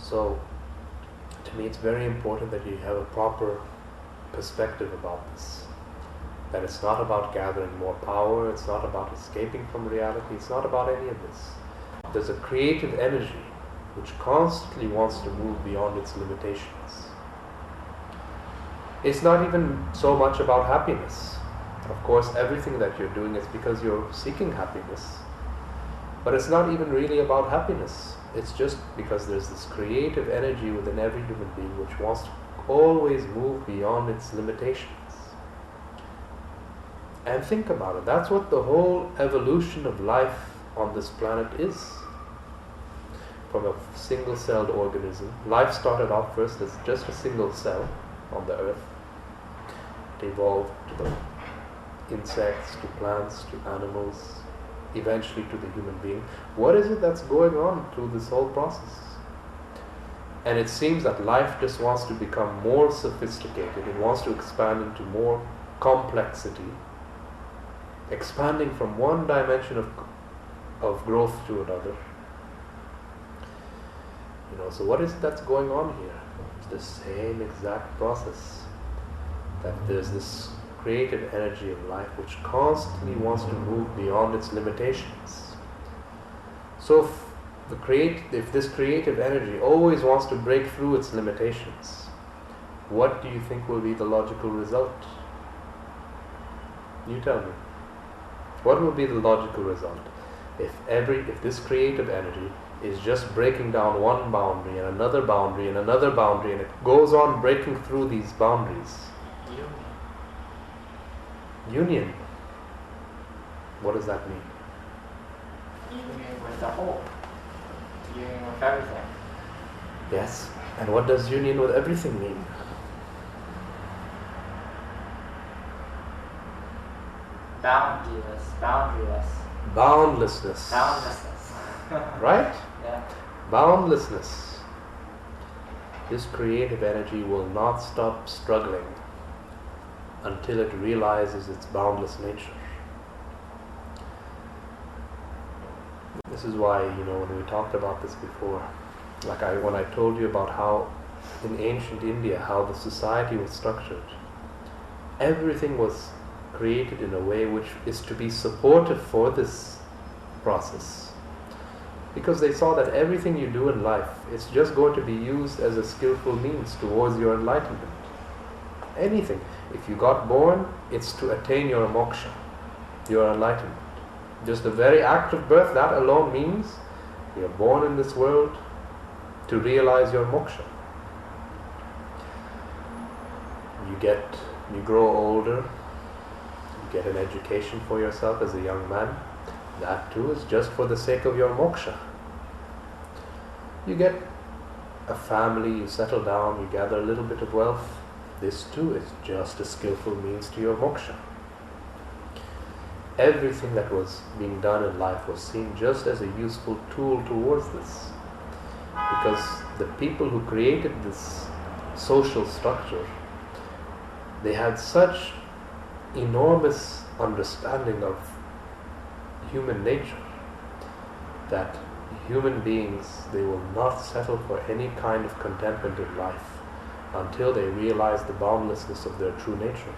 So, to me it's very important that you have a proper perspective about this. That it's not about gathering more power, it's not about escaping from reality, it's not about any of this. There's a creative energy which constantly wants to move beyond its limitations. It's not even so much about happiness. Of course, everything that you're doing is because you're seeking happiness. But it's not even really about happiness. It's just because there's this creative energy within every human being which wants to always move beyond its limitations. And think about it. That's what the whole evolution of life on this planet is. From a single-celled organism. Life started off first as just a single cell on the earth. It evolved to the insects, to plants, to animals, eventually to the human being. What is it that's going on through this whole process? And it seems that life just wants to become more sophisticated. It wants to expand into more complexity, expanding from one dimension of growth to another. So what is it that's going on here? It's the same exact process. That there's this creative energy of life which constantly wants to move beyond its limitations. So if this creative energy always wants to break through its limitations, what do you think will be the logical result? You tell me. What will be the logical result? If this creative energy is just breaking down one boundary and another boundary and another boundary, and it goes on breaking through these boundaries. Union. What does that mean? Union with the whole. Union with everything. Yes. And what does union with everything mean? Boundaryless. Boundlessness. Boundlessness. Right? Yeah. Boundlessness. This creative energy will not stop struggling until it realizes its boundless nature. This is why, when we talked about this before, when I told you about how in ancient India, how the society was structured, everything was created in a way which is to be supportive for this process. Because they saw that everything you do in life, it's just going to be used as a skillful means towards your enlightenment. Anything. If you got born, it's to attain your moksha, your enlightenment. Just the very act of birth, that alone means you're born in this world to realize your moksha. You grow older, you get an education for yourself as a young man. That too is just for the sake of your moksha. You get a family, you settle down, you gather a little bit of wealth. This too is just a skillful means to your moksha. Everything that was being done in life was seen just as a useful tool towards this. Because the people who created this social structure, they had such enormous understanding of human nature that human beings, they will not settle for any kind of contentment in life until they realize the boundlessness of their true nature.